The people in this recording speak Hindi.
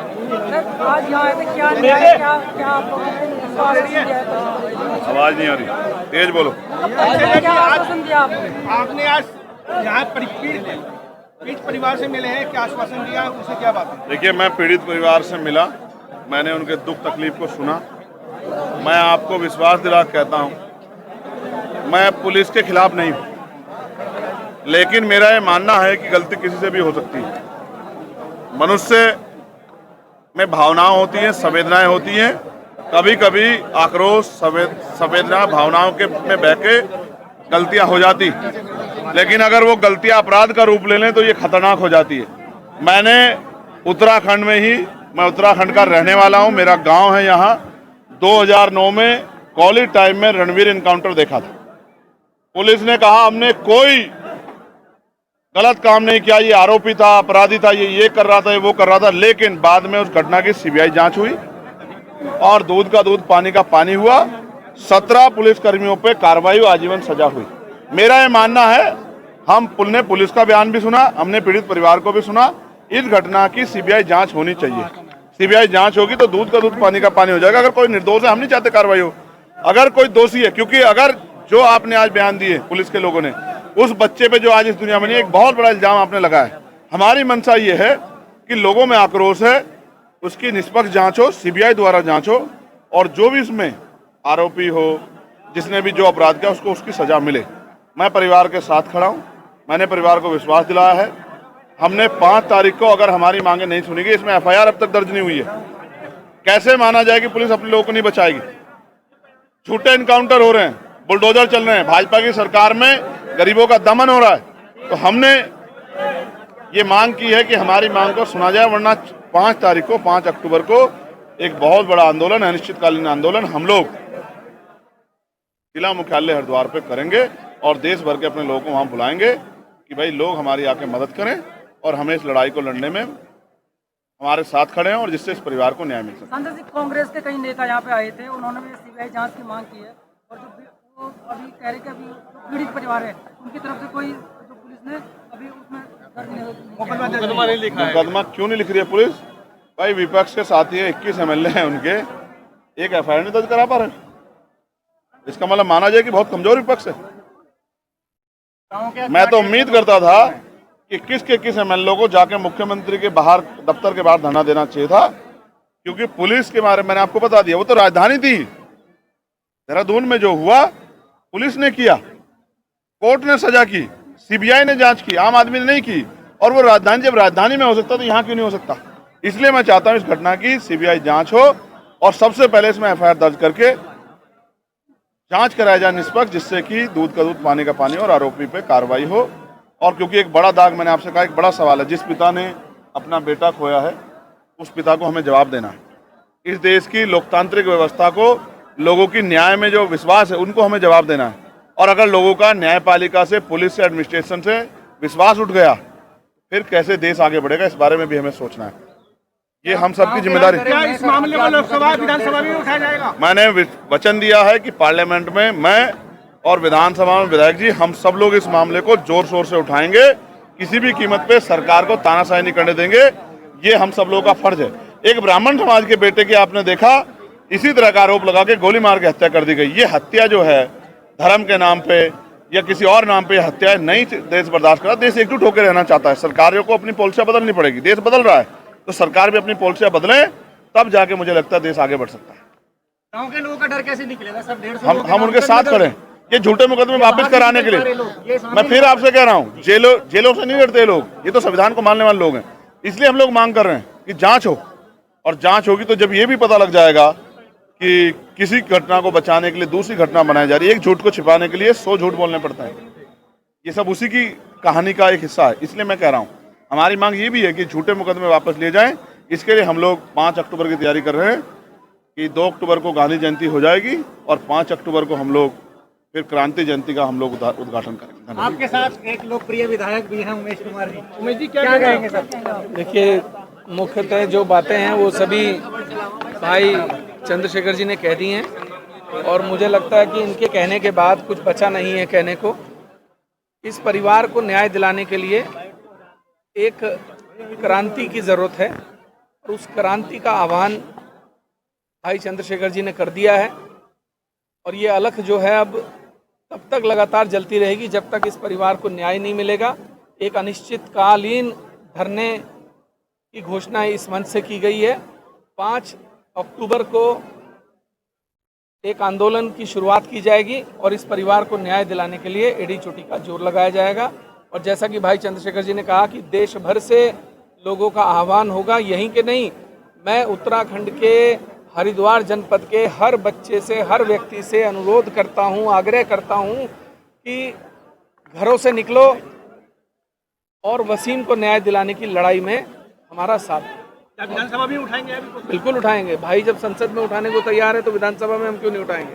आज यहाँ आए थे, क्या न्याय, क्या क्या आप लोगों ने आश्वासन दिया था? आवाज नहीं आ रही, तेज बोलो। क्या आश्वासन दिया आपने? आपने आज यहाँ पीड़ित परिवार से मिले हैं, क्या आश्वासन दिया, उनसे क्या बात है? देखिए, मैं पीड़ित परिवार से मिला, मैंने उनके दुख तकलीफ को सुना। मैं आपको विश्वास दिला कहता हूँ, मैं पुलिस के खिलाफ नहीं हूँ, लेकिन मेरा ये मानना है कि गलती किसी से भी हो सकती है। मनुष्य में भावनाएं होती हैं, संवेदनाएं होती हैं। कभी कभी आक्रोश, संवेदना, भावनाओं के में बह के गलतियां हो जाती, लेकिन अगर वो गलतियां अपराध का रूप ले लें तो ये खतरनाक हो जाती है। मैंने उत्तराखंड में ही, मैं उत्तराखंड का रहने वाला हूं, मेरा गांव है यहाँ। 2009 में कॉलेज टाइम में रणवीर इनकाउंटर देखा था। पुलिस ने कहा हमने कोई गलत काम नहीं किया, ये आरोपी था, अपराधी था, ये कर रहा था, ये वो कर रहा था। लेकिन बाद में उस घटना की सीबीआई जांच हुई और दूध का दूध, पानी का पानी हुआ। 17 पुलिसकर्मियों पे कार्रवाई, आजीवन सजा हुई। मेरा ये मानना है, हमने पुलिस का बयान भी सुना, हमने पीड़ित परिवार को भी सुना, इस घटना की सीबीआई जांच होनी चाहिए। सीबीआई जांच होगी तो दूध का दूध, पानी का पानी हो जाएगा। अगर कोई निर्दोष है, हम नहीं चाहते कार्रवाई हो। अगर कोई दोषी है, क्योंकि अगर जो आपने आज बयान दिए पुलिस के लोगों ने, उस बच्चे पे जो आज इस दुनिया में नहीं, एक बहुत बड़ा इल्जाम आपने लगाया। हमारी मंशा ये है कि लोगों में आक्रोश है, उसकी निष्पक्ष जांच हो, सीबीआई द्वारा जांच हो, और जो भी इसमें आरोपी हो, जिसने भी जो अपराध किया, उसको उसकी सजा मिले। मैं परिवार के साथ खड़ा हूं, मैंने परिवार को विश्वास दिलाया है। हमने 5 तारीख को, अगर हमारी मांगे नहीं सुनी गई, इसमें एफआईआर अब तक दर्ज नहीं हुई है, कैसे माना जाए कि पुलिस अपने लोगों को नहीं बचाएगी? झूठे इनकाउंटर हो रहे हैं, बुलडोजर चल रहे हैं, भाजपा की सरकार में गरीबों का दमन हो रहा है। तो हमने ये मांग की है कि हमारी मांग को सुना जाए, वरना 5 तारीख को, 5 अक्टूबर को एक बहुत बड़ा आंदोलन, अनिश्चितकालीन आंदोलन हम लोग जिला मुख्यालय हरिद्वार पे करेंगे और देश भर के अपने लोगों को वहां बुलाएंगे कि भाई लोग हमारी आके मदद करें और हमें इस लड़ाई को लड़ने में हमारे साथ खड़े हैं, और जिससे इस परिवार को न्याय मिल सके। सांसद जी, कांग्रेस के कई नेता यहाँ पे आए थे, उन्होंने भी सीबीआई जांच की मांग की है, और जो अभी कह रहे कि अभी जो पीड़ित परिवार है, उनकी तरफ से कोई, जो पुलिस ने अभी उसमें मुकदमा नहीं लिखा है। मुकदमा क्यों नहीं लिख रही है पुलिस? भाई विपक्ष के साथी है, 21 एमएलए हैं उनके, एक एफआईआर नहीं दर्ज करा पा रहे। इसका मतलब माना जाए कि बहुत कमजोर विपक्ष है। मैं तो उम्मीद करता था कि किस एमएलए को जाके मुख्यमंत्री के बाहर, दफ्तर के बाहर धरना देना चाहिए था, क्योंकि पुलिस के बारे में मैंने आपको बता दिया, वो तो राजधानी थी। देहरादून में जो हुआ पुलिस ने किया, कोर्ट ने सजा की, सीबीआई ने जांच की, आम आदमी ने नहीं की। और वो राजधानी, जब राजधानी में हो सकता तो यहाँ क्यों नहीं हो सकता? इसलिए मैं चाहता हूँ इस घटना की सीबीआई जांच हो और सबसे पहले इसमें एफआईआर दर्ज करके जांच कराया जाए निष्पक्ष, जिससे कि दूध का दूध, पानी का पानी, और आरोपी पे कार्रवाई हो। और क्योंकि एक बड़ा दाग, मैंने आपसे कहा, एक बड़ा सवाल है, जिस पिता ने अपना बेटा खोया है उस पिता को हमें जवाब देना है। इस देश की लोकतांत्रिक व्यवस्था को, लोगों की न्याय में जो विश्वास है, उनको हमें जवाब देना है। और अगर लोगों का न्यायपालिका से, पुलिस से, एडमिनिस्ट्रेशन से विश्वास उठ गया, फिर कैसे देश आगे बढ़ेगा, इस बारे में भी हमें सोचना है। ये हम सबकी जिम्मेदारी। क्या इस मामले को लोकसभा, विधानसभा में उठाया जाएगा? मैंने वचन दिया है कि पार्लियामेंट में मैं और विधानसभा में विधायक जी, हम सब लोग इस मामले को जोर शोर से उठाएंगे। किसी भी कीमत पे सरकार को तानाशाही नहीं करने देंगे, ये हम सब लोगों का फर्ज है। एक ब्राह्मण समाज के बेटे की आपने देखा, इसी तरह का आरोप लगा के गोली मार के हत्या कर दी गई। ये हत्या जो है, धर्म के नाम पे या किसी और नाम पे हत्या नहीं देश बर्दाश्त करता। देश एकजुट होकर रहना चाहता है। सरकारों को अपनी पॉलिसियां बदलनी पड़ेगी। देश बदल रहा है तो सरकार भी अपनी पॉलिसियां बदले, तब जाके मुझे लगता है देश आगे बढ़ सकता है। गांव के लोगों का डर कैसे निकलेगा सर? 150 हम उनके साथ खड़े हैं, ये झूठे मुकदमे वापस कराने के लिए। मैं फिर आपसे कह रहा हूँ, जेलों से नहीं डरते लोग, ये तो संविधान को मानने वाले लोग हैं। इसलिए हम लोग मांग कर रहे हैं कि जांच हो, और जांच होगी तो जब ये भी पता लग जाएगा कि किसी घटना को बचाने के लिए दूसरी घटना बनाई जा रही है, एक झूठ को छिपाने के लिए 100 झूठ बोलने पड़ता है। ये सब उसी की कहानी का एक हिस्सा है। इसलिए मैं कह रहा हूँ, हमारी मांग ये भी है कि झूठे मुकदमे वापस लिए जाएं। इसके लिए हम लोग 5 अक्टूबर की तैयारी कर रहे हैं कि 2 अक्टूबर को गांधी जयंती हो जाएगी और 5 अक्टूबर को हम लोग फिर क्रांति जयंती का हम लोग उद्घाटन करेंगे। आपके साथ एक लोकप्रिय विधायक भी हैं, उमेश कुमार जी। उमेश जी, क्या कहेंगे सर? देखिए, मुख्यतः जो बातें हैं वो सभी भाई चंद्रशेखर जी ने कह दी हैं, और मुझे लगता है कि इनके कहने के बाद कुछ बचा नहीं है कहने को। इस परिवार को न्याय दिलाने के लिए एक क्रांति की ज़रूरत है, और और उस क्रांति का आह्वान भाई चंद्रशेखर जी ने कर दिया है। और ये अलख जो है अब तब तक लगातार जलती रहेगी जब तक इस परिवार को न्याय नहीं मिलेगा। एक अनिश्चितकालीन धरने की घोषणा इस मंच से की गई है। 5 अक्टूबर को एक आंदोलन की शुरुआत की जाएगी और इस परिवार को न्याय दिलाने के लिए एड़ी चोटी का जोर लगाया जाएगा। और जैसा कि भाई चंद्रशेखर जी ने कहा कि देश भर से लोगों का आह्वान होगा, यहीं के नहीं, मैं उत्तराखंड के हरिद्वार जनपद के हर बच्चे से, हर व्यक्ति से अनुरोध करता हूं, आग्रह करता हूं कि घरों से निकलो और वसीम को न्याय दिलाने की लड़ाई में हमारा साथ दो। क्या विधानसभा भी उठाएंगे अभी? बिल्कुल उठाएंगे भाई, जब संसद में उठाने को तैयार है तो विधानसभा में हम क्यों नहीं उठाएंगे।